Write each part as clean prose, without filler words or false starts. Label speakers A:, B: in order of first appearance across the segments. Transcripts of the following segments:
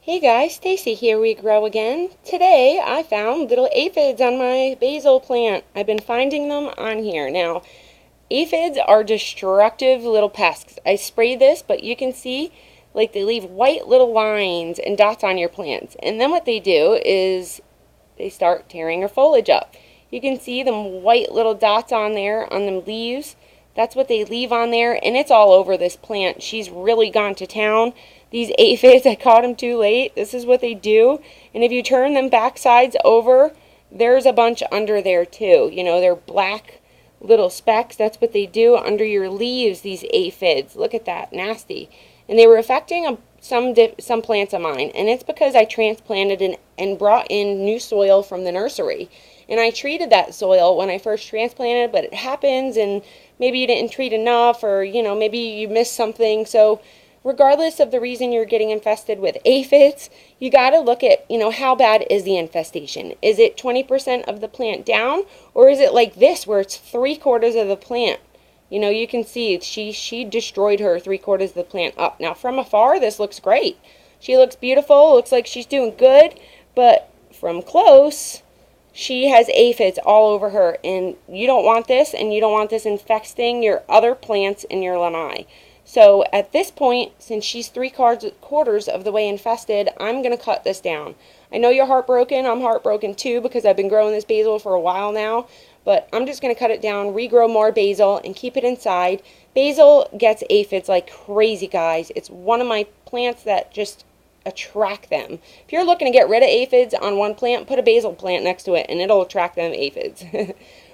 A: Hey guys, Stacy here, we grow again. Today I found little aphids on my basil plant. I've been finding them on here. Now, aphids are destructive little pests. I sprayed this, but you can see like they leave white little lines and dots on your plants. And then what they do is they start tearing your foliage up. You can see them white little dots on there on the leaves. That's what they leave on there, and it's all over this plant. She's really gone to town. These aphids, I caught them too late. This is what they do. And if you turn them back sides over, there's a bunch under there too. You know, they're black little specks. That's what they do under your leaves, these aphids. Look at that, nasty. And they were affecting some plants of mine, and it's because I transplanted and brought in new soil from the nursery. And I treated that soil when I first transplanted, but it happens, and maybe you didn't treat enough, or maybe you missed something. So regardless of the reason you're getting infested with aphids, you got to look at, how bad is the infestation? Is it 20% of the plant down, or is it like this where it's 3/4 of the plant? You can see she destroyed her 3/4 of the plant up. Now from afar, this looks great. She looks beautiful, looks like she's doing good, but from close, she has aphids all over her, and you don't want this, and you don't want this infesting your other plants in your lanai. So at this point, since she's 3/4 of the way infested, I'm going to cut this down. I know you're heartbroken. I'm heartbroken too, because I've been growing this basil for a while now. But I'm just going to cut it down, regrow more basil, and keep it inside. Basil gets aphids like crazy, guys. It's one of my plants that just attract them. If you're looking to get rid of aphids on one plant, put a basil plant next to it, and it'll attract them aphids.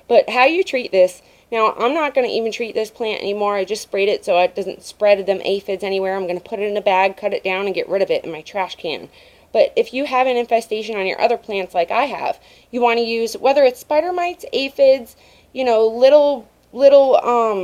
A: But how you treat this... Now, I'm not going to even treat this plant anymore. I just sprayed it so it doesn't spread them aphids anywhere. I'm going to put it in a bag, cut it down, and get rid of it in my trash can. But if you have an infestation on your other plants like I have, you want to use, whether it's spider mites, aphids, little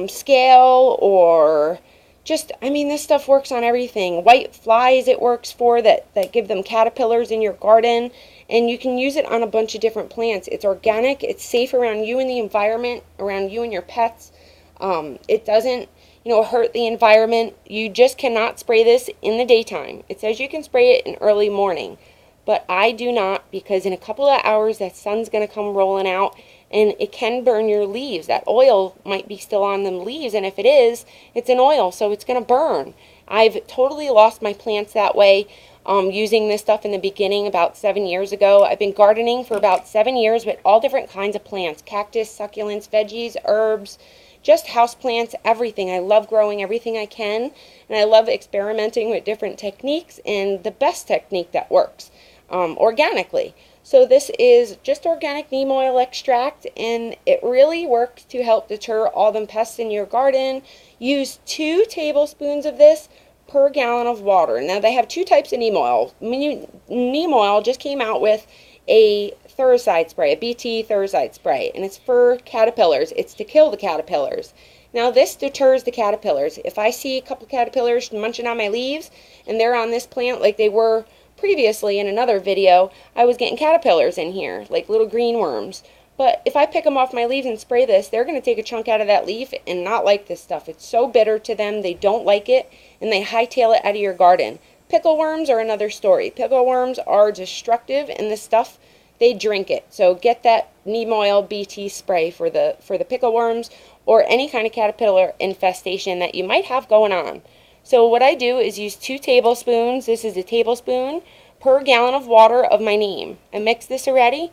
A: scale, or just, this stuff works on everything. White flies it works for that give them caterpillars in your garden. And you can use it on a bunch of different plants. It's organic. It's safe around you and the environment, around you and your pets. It doesn't, hurt the environment. You just cannot spray this in the daytime. It says you can spray it in early morning, but I do not, because in a couple of hours that sun's going to come rolling out, and it can burn your leaves. That oil might be still on them leaves, and if it is, it's an oil, so it's going to burn. I've totally lost my plants that way. Using this stuff in the beginning about 7 years ago. I've been gardening for about 7 years with all different kinds of plants: cactus, succulents, veggies, herbs, just house plants, everything. I love growing everything I can, and I love experimenting with different techniques, and the best technique that works organically. So this is just organic neem oil extract, and it really works to help deter all them pests in your garden. Use 2 tablespoons of this per gallon of water. Now they have 2 types of neem oil. Neem oil just came out with a thuricide spray, a BT thuricide spray, and it's for caterpillars. It's to kill the caterpillars. Now this deters the caterpillars. If I see a couple caterpillars munching on my leaves and they're on this plant like they were previously in another video, I was getting caterpillars in here, like little green worms. But if I pick them off my leaves and spray this, they're going to take a chunk out of that leaf and not like this stuff. It's so bitter to them, they don't like it, and they hightail it out of your garden. Pickle worms are another story. Pickle worms are destructive, and this stuff, they drink it. So get that neem oil BT spray for the pickle worms, or any kind of caterpillar infestation that you might have going on. So what I do is use 2 tablespoons, this is a tablespoon, per gallon of water of my neem. I mix this already.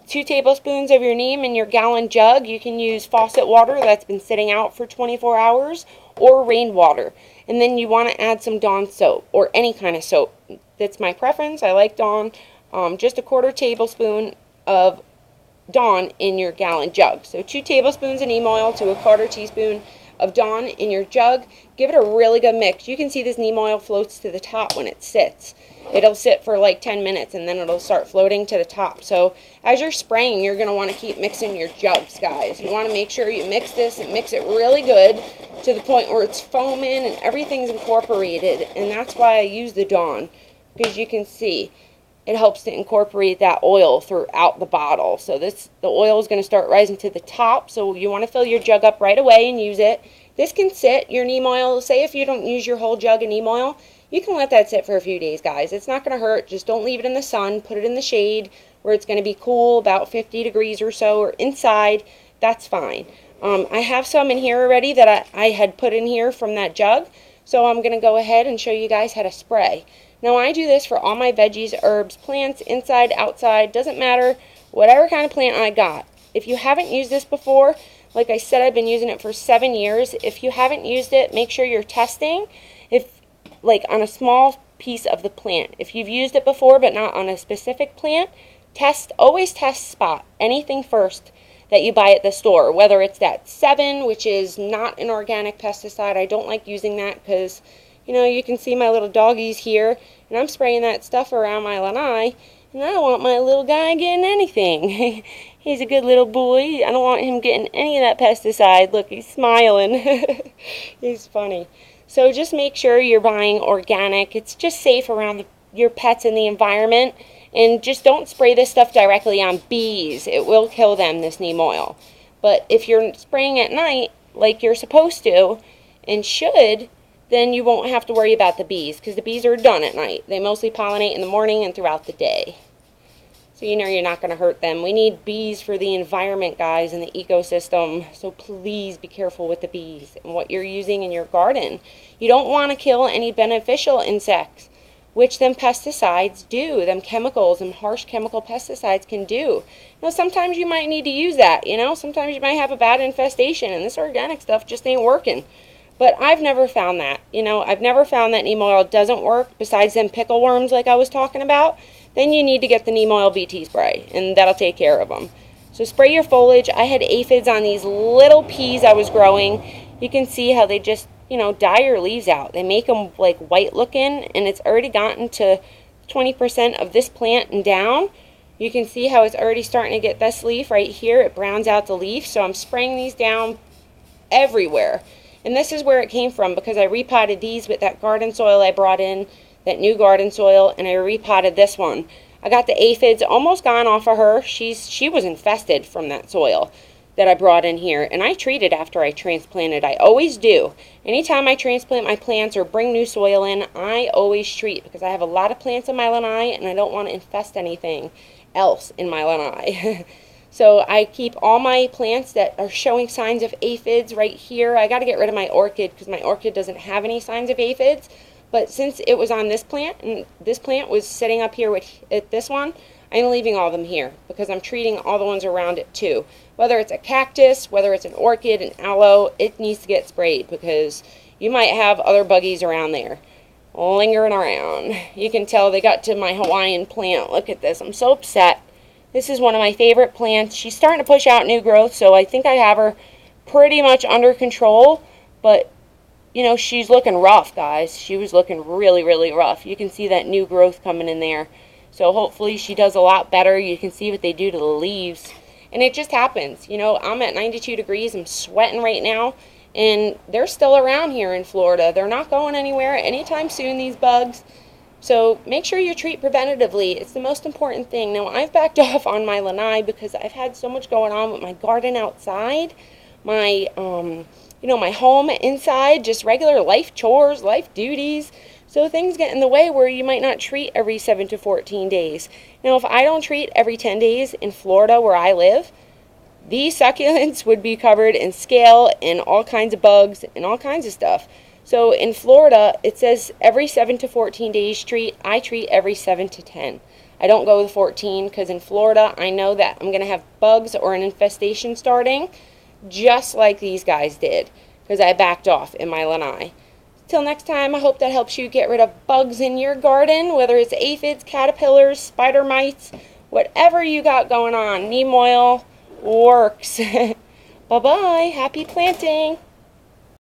A: 2 tablespoons of your neem in your gallon jug. You can use faucet water that's been sitting out for 24 hours, or rainwater. And then you want to add some Dawn soap, or any kind of soap. That's my preference. I like Dawn. Just a 1/4 tablespoon of Dawn in your gallon jug. So 2 tablespoons of neem oil to a 1/4 teaspoon of Dawn in your jug. Give it a really good mix. You can see this neem oil floats to the top when it sits. It'll sit for like 10 minutes, and then it'll start floating to the top. So as you're spraying, you're going to want to keep mixing your jugs, guys. You want to make sure you mix this and mix it really good to the point where it's foaming and everything's incorporated. And that's why I use the Dawn, because you can see it helps to incorporate that oil throughout the bottle. So the oil is going to start rising to the top, so you want to fill your jug up right away and use it. This can sit, your neem oil, say if you don't use your whole jug of neem oil, you can let that sit for a few days, guys. It's not going to hurt. Just don't leave it in the sun. Put it in the shade where it's going to be cool, about 50 degrees or so, or inside. That's fine. I have some in here already that I had put in here from that jug, so I'm going to go ahead and show you guys how to spray. Now, I do this for all my veggies, herbs, plants, inside, outside, doesn't matter, whatever kind of plant I got. If you haven't used this before, like I said, I've been using it for 7 years. If you haven't used it, make sure you're testing, like on a small piece of the plant. If you've used it before but not on a specific plant, always test spot anything first that you buy at the store, whether it's that 7, which is not an organic pesticide. I don't like using that because, you can see my little doggies here, and I'm spraying that stuff around my lanai, and I don't want my little guy getting anything. He's a good little boy. I don't want him getting any of that pesticide. Look, he's smiling. He's funny. So just make sure you're buying organic. It's just safe around your pets and the environment. And just don't spray this stuff directly on bees. It will kill them, this neem oil. But if you're spraying at night, like you're supposed to, and should, then you won't have to worry about the bees, because the bees are done at night. They mostly pollinate in the morning and throughout the day. So you're not going to hurt them. We need bees for the environment, guys, and the ecosystem. So please be careful with the bees and what you're using in your garden. You don't want to kill any beneficial insects, which them pesticides do, them chemicals and harsh chemical pesticides can do. Sometimes you might need to use that, sometimes you might have a bad infestation and this organic stuff just ain't working. But I've never found that, I've never found that neem oil doesn't work besides them pickle worms like I was talking about. Then you need to get the neem oil BT spray, and that'll take care of them. So spray your foliage. I had aphids on these little peas I was growing. You can see how they just dye your leaves out. They make them like white looking, and it's already gotten to 20% of this plant and down. You can see how it's already starting to get this leaf right here. It browns out the leaf, so I'm spraying these down everywhere. And this is where it came from, because I repotted these with that garden soil I brought in, that new garden soil, and I repotted this one. I got the aphids almost gone off of her. She was infested from that soil that I brought in here, and I treated after I transplanted. I always do. Anytime I transplant my plants or bring new soil in, I always treat, because I have a lot of plants in my lanai and I don't want to infest anything else in my lanai. So I keep all my plants that are showing signs of aphids right here. I got to get rid of my orchid because my orchid doesn't have any signs of aphids. But since it was on this plant, and this plant was sitting up here with this one, I'm leaving all of them here because I'm treating all the ones around it too. Whether it's a cactus, whether it's an orchid, an aloe, it needs to get sprayed because you might have other buggies around there lingering around. You can tell they got to my Hawaiian plant. Look at this. I'm so upset. This is one of my favorite plants. She's starting to push out new growth, so I think I have her pretty much under control. But, she's looking rough, guys. She was looking really, really rough. You can see that new growth coming in there. So hopefully she does a lot better. You can see what they do to the leaves. And it just happens. I'm at 92 degrees. I'm sweating right now. And they're still around here in Florida. They're not going anywhere anytime soon, these bugs. So make sure you treat preventatively. It's the most important thing. Now, I've backed off on my lanai because I've had so much going on with my garden outside, my, my home inside, just regular life chores, life duties. So things get in the way where you might not treat every 7 to 14 days. Now, if I don't treat every 10 days in Florida where I live, these succulents would be covered in scale and all kinds of bugs and all kinds of stuff. So in Florida, it says every 7 to 14 days treat. I treat every 7 to 10. I don't go with 14 because in Florida, I know that I'm going to have bugs or an infestation starting just like these guys did because I backed off in my lanai. Till next time, I hope that helps you get rid of bugs in your garden, whether it's aphids, caterpillars, spider mites, whatever you got going on. Neem oil works. Bye-bye. Happy planting.